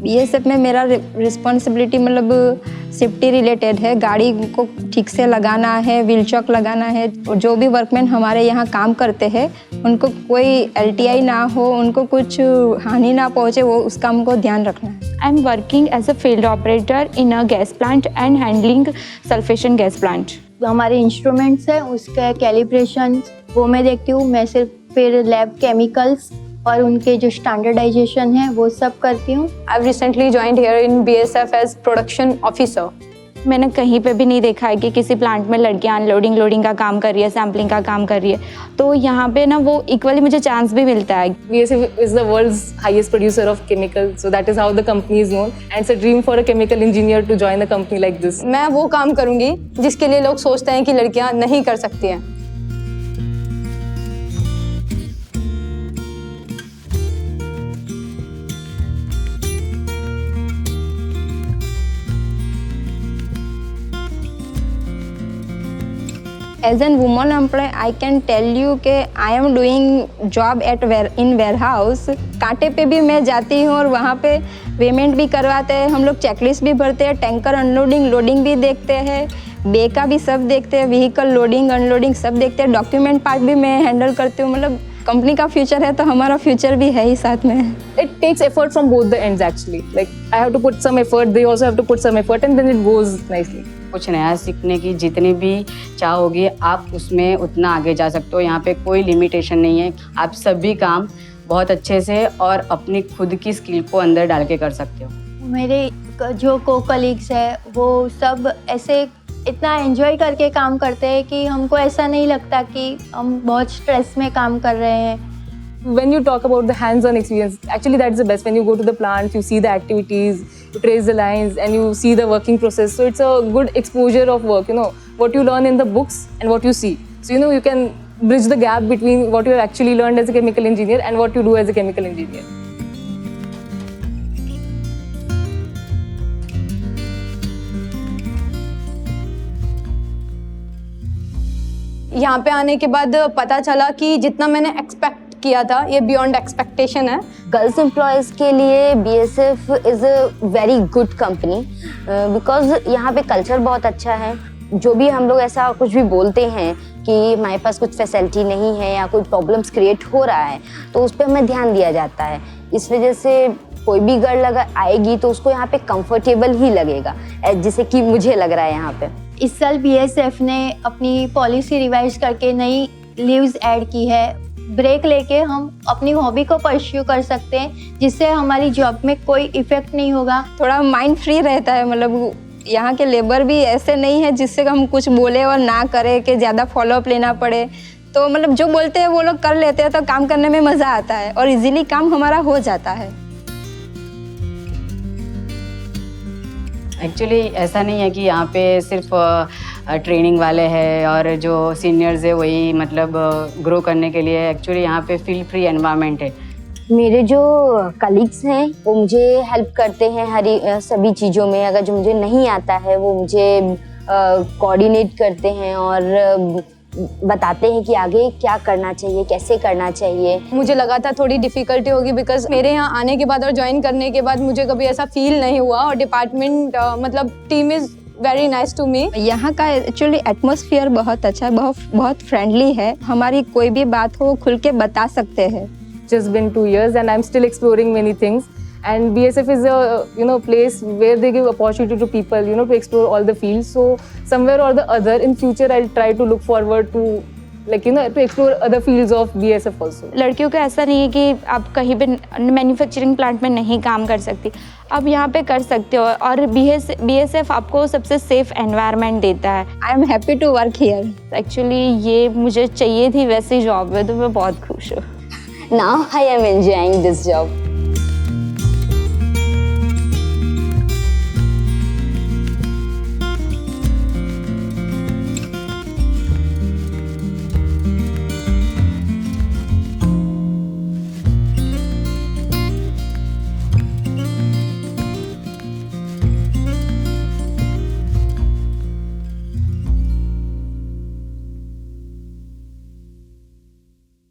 BSF में मेरा responsibility मतलब सेफ्टी रिलेटेड है। गाड़ी को ठीक से लगाना है, व्हील चॉक लगाना है। जो भी वर्कमैन हमारे यहाँ काम करते हैं उनको कोई एलटीआई ना हो, उनको कुछ हानि ना पहुँचे, वो उस काम को ध्यान रखना है। I am working as a field operator in a gas plant and handling sulphation gas plant. हमारे इंस्ट्रूमेंट्स हैं उसके कैलिब्रेशन वो मैं देखती हूँ। मैं सिर्फ फिर लैब केमिकल्स और उनके जो स्टैंडर्डाइजेशन है वो सब करती हूँ। I've recently joined here in BSF as production officer. मैंने कहीं पे भी नहीं देखा है कि किसी प्लांट में लड़कियां अनलोडिंग लोडिंग का काम कर रही है, सैम्पलिंग का काम कर रही है। तो यहाँ पे ना वो इक्वली मुझे चांस भी मिलता है। BSF is the world's highest producer of chemicals, so that is how the company is known. And it's a dream for a chemical engineer to join a company like this. मैं वो काम करूंगी जिसके लिए लोग सोचते हैं कि लड़कियां नहीं कर सकती हैं। As an woman employ I can tell you कि I am doing job at in warehouse. कांटे पे भी मैं जाती हूँ और वहाँ पे पेमेंट भी करवाते हैं हम लोग, चेकलिस्ट भी भरते हैं, टैंकर अनलोडिंग लोडिंग भी देखते हैं, बे का भी सब देखते हैं, व्हीकल लोडिंग अनलोडिंग सब देखते हैं, डॉक्यूमेंट पार्ट भी मैं हैंडल करती हूँ। मतलब कंपनी का फ्यूचर है तो हमारा फ्यूचर भी है ही साथ में। It takes effort from both the ends actually. Like I have to put some effort, they also have to put some effort, and then it goes nicely. कुछ नया सीखने की जितनी भी चाह होगी आप उसमें उतना आगे जा सकते हो। यहाँ पे कोई लिमिटेशन नहीं है, आप सभी काम बहुत अच्छे से और अपनी खुद की स्किल को अंदर डाल के कर सकते हो। मेरे जो को कलीग्स है वो सब ऐसे इतना एंजॉय करके काम करते हैं कि हमको ऐसा नहीं लगता कि हम बहुत स्ट्रेस में काम कर रहे हैं। When you talk about the hands-on experience, actually that's the best. When you go to the plant, you see the activities, you trace the lines, and you see the working process. So it's a good exposure of work. You know what you learn in the books and what you see. So you can bridge the gap between what you have actually learned as a chemical engineer and what you do as a chemical engineer. यहाँ पे आने के बाद पता चला कि जितना मैंने एक्सपेक्ट किया था ये बियॉन्ड एक्सपेक्टेशन है। गर्ल्स एम्प्लॉयज़ के लिए BSF is a very good company because यहाँ पे कल्चर बहुत अच्छा है। जो भी हम लोग ऐसा कुछ भी बोलते हैं कि हमारे पास कुछ फैसिलिटी नहीं है या कोई प्रॉब्लम्स क्रिएट हो रहा है तो उस पर हमें ध्यान दिया जाता है। इस वजह से कोई भी गर्ल आएगी तो उसको यहाँ पे कंफर्टेबल ही लगेगा, जैसे कि मुझे लग रहा है यहाँ पे। इस साल BSF ने अपनी पॉलिसी रिवाइज करके नई लीव्स ऐड की है। ब्रेक लेके हम अपनी हॉबी को परस्यू कर सकते हैं जिससे हमारी जॉब में कोई इफेक्ट नहीं होगा। थोड़ा माइंड फ्री रहता है। मतलब यहाँ के लेबर भी ऐसे नहीं है जिससे हम कुछ बोले और ना करें कि ज़्यादा फॉलोअप लेना पड़े। तो मतलब जो बोलते हैं वो लोग कर लेते हैं तो काम करने में मज़ा आता है और इजीली काम हमारा हो जाता है। एक्चुअली ऐसा नहीं है कि यहाँ पे सिर्फ ट्रेनिंग वाले हैं और जो सीनियर्स है वही मतलब ग्रो करने के लिए। एक्चुअली यहाँ पे फील फ्री एनवायरनमेंट है। मेरे जो कलीग्स हैं वो मुझे हेल्प करते हैं सभी चीज़ों में। अगर जो मुझे नहीं आता है वो मुझे कोऑर्डिनेट करते हैं और बताते हैं कि आगे क्या करना चाहिए, कैसे करना चाहिए। मुझे लगा था थोड़ी डिफ़िकल्टी होगी बिकॉज मेरे यहाँ आने के बाद और ज्वाइन करने के बाद मुझे कभी ऐसा फील नहीं हुआ और डिपार्टमेंट मतलब team is very nice to me. यहाँ का एक्चुअली एटमॉस्फेयर बहुत अच्छा है, बहुत फ्रेंडली है। हमारी कोई भी बात हो खुल के बता सकते हैं। Just been 2 years and I'm still exploring many things. And BSF is a place where they give opportunity to people to explore all the fields. So somewhere or the other in future I'll try to look forward to to explore other fields of BSF also. लड़कियों का ऐसा नहीं है कि आप कहीं पे manufacturing plant में नहीं काम कर सकती, आप यहाँ पे कर सकते हो और BSF आपको सबसे सेफ एनवायरनमेंट देता है। I am happy to work here. Actually ये मुझे चाहिए थी वैसी जॉब है तो मैं बहुत खुश हूँ। Now I am enjoying this job.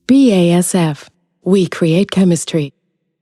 BASF. We create chemistry.